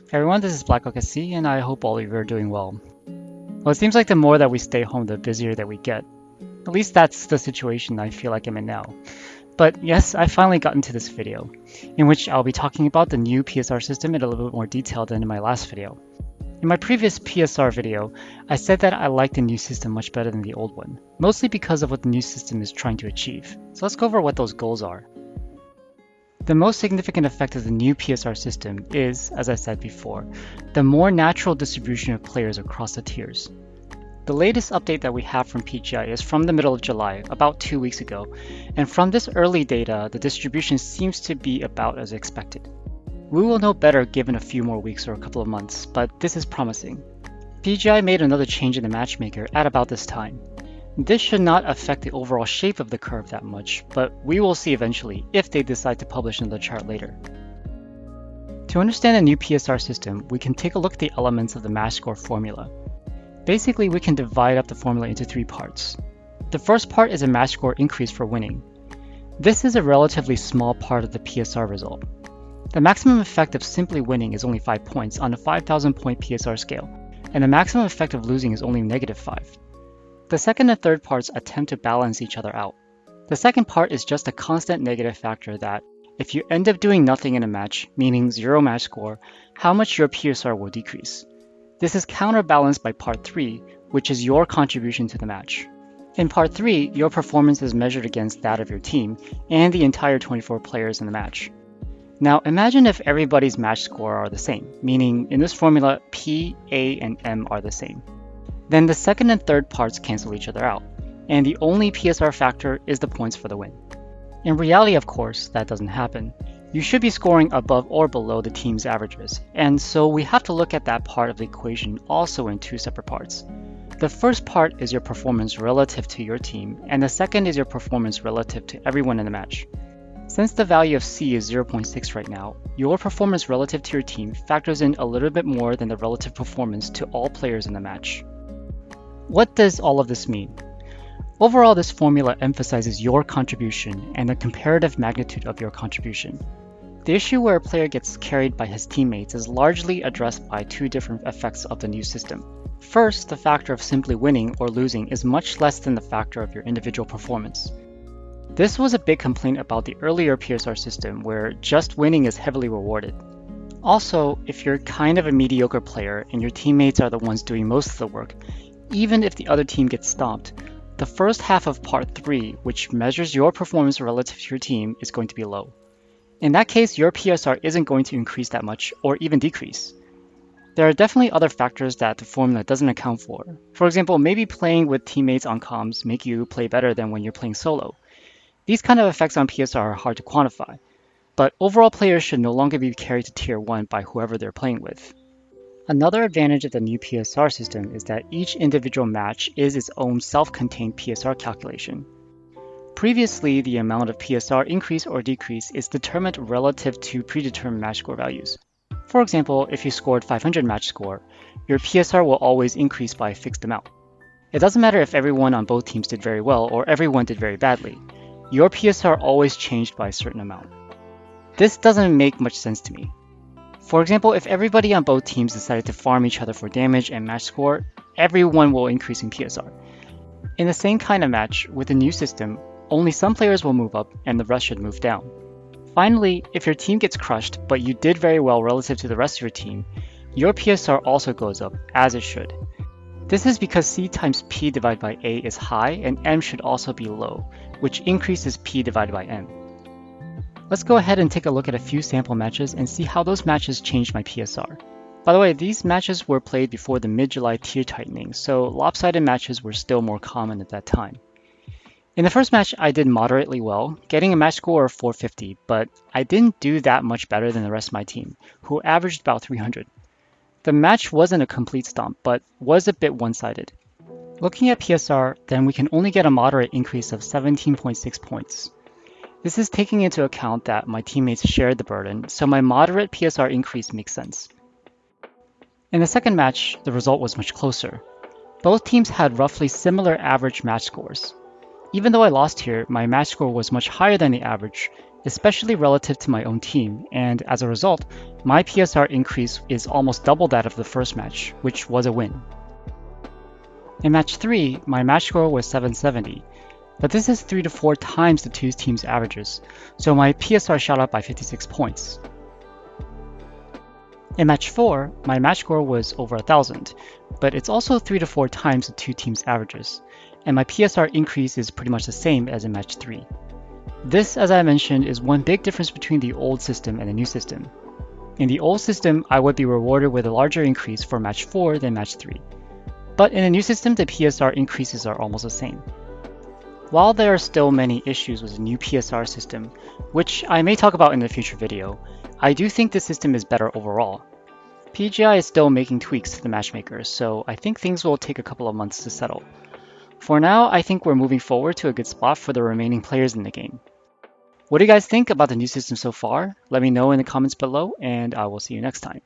Hey everyone, this is BlackOakSC, and I hope all of you are doing well. Well, it seems like the more that we stay home, the busier that we get. At least that's the situation I feel like I'm in now. But yes, I finally got into this video, in which I'll be talking about the new PSR system in a little bit more detail than in my last video. In my previous PSR video, I said that I liked the new system much better than the old one, mostly because of what the new system is trying to achieve. So let's go over what those goals are. The most significant effect of the new PSR system is, as I said before, the more natural distribution of players across the tiers. The latest update that we have from PGI is from the middle of July, about 2 weeks ago, and from this early data, the distribution seems to be about as expected. We will know better given a few more weeks or a couple of months, but this is promising. PGI made another change in the matchmaker at about this time. This should not affect the overall shape of the curve that much, but we will see eventually if they decide to publish another chart later. To understand the new PSR system, we can take a look at the elements of the match score formula. Basically, we can divide up the formula into 3 parts. The first part is a match score increase for winning. This is a relatively small part of the PSR result. The maximum effect of simply winning is only 5 points on a 5,000 point PSR scale, and the maximum effect of losing is only -5. The second and third parts attempt to balance each other out. The second part is just a constant negative factor that, if you end up doing nothing in a match, meaning 0 match score, how much your PSR will decrease. This is counterbalanced by part 3, which is your contribution to the match. In part 3, your performance is measured against that of your team and the entire 24 players in the match. Now imagine if everybody's match score are the same, meaning in this formula P, A, and M are the same. Then the second and third parts cancel each other out, and the only PSR factor is the points for the win. In reality, of course, that doesn't happen. You should be scoring above or below the team's averages, and so we have to look at that part of the equation also in 2 separate parts. The first part is your performance relative to your team, and the second is your performance relative to everyone in the match. Since the value of C is 0.6 right now, your performance relative to your team factors in a little bit more than the relative performance to all players in the match. What does all of this mean? Overall, this formula emphasizes your contribution and the comparative magnitude of your contribution. The issue where a player gets carried by his teammates is largely addressed by 2 different effects of the new system. First, the factor of simply winning or losing is much less than the factor of your individual performance. This was a big complaint about the earlier PSR system where just winning is heavily rewarded. Also, if you're kind of a mediocre player and your teammates are the ones doing most of the work, even if the other team gets stomped, the first half of part 3, which measures your performance relative to your team, is going to be low. In that case, your PSR isn't going to increase that much or even decrease. There are definitely other factors that the formula doesn't account for. For example, maybe playing with teammates on comms make you play better than when you're playing solo. These kind of effects on PSR are hard to quantify, but overall players should no longer be carried to tier 1 by whoever they're playing with. Another advantage of the new PSR system is that each individual match is its own self-contained PSR calculation. Previously, the amount of PSR increase or decrease is determined relative to predetermined match score values. For example, if you scored 500 match score, your PSR will always increase by a fixed amount. It doesn't matter if everyone on both teams did very well or everyone did very badly. Your PSR always changed by a certain amount. This doesn't make much sense to me. For example, if everybody on both teams decided to farm each other for damage and match score, everyone will increase in PSR. In the same kind of match, with the new system, only some players will move up and the rest should move down. Finally, if your team gets crushed, but you did very well relative to the rest of your team, your PSR also goes up, as it should. This is because C times P divided by A is high and M should also be low, which increases P divided by M. Let's go ahead and take a look at a few sample matches and see how those matches changed my PSR. By the way, these matches were played before the mid-July tier tightening, so lopsided matches were still more common at that time. In the first match, I did moderately well, getting a match score of 450, but I didn't do that much better than the rest of my team, who averaged about 300. The match wasn't a complete stomp, but was a bit one-sided. Looking at PSR, then we can only get a moderate increase of 17.6 points. This is taking into account that my teammates shared the burden, so my moderate PSR increase makes sense. In the second match, the result was much closer. Both teams had roughly similar average match scores. Even though I lost here, my match score was much higher than the average, especially relative to my own team, and as a result, my PSR increase is almost double that of the first match, which was a win. In match 3, my match score was 770, but this is 3 to 4 times the two teams' averages, so my PSR shot up by 56 points. In match 4, my match score was over 1000, but it's also 3 to 4 times the two teams' averages, and my PSR increase is pretty much the same as in match 3. This, as I mentioned, is one big difference between the old system and the new system. In the old system, I would be rewarded with a larger increase for match 4 than match 3. But in the new system, the PSR increases are almost the same. While there are still many issues with the new PSR system, which I may talk about in a future video, I do think the system is better overall. PGI is still making tweaks to the matchmakers, so I think things will take a couple of months to settle. For now, I think we're moving forward to a good spot for the remaining players in the game. What do you guys think about the new system so far? Let me know in the comments below, and I will see you next time.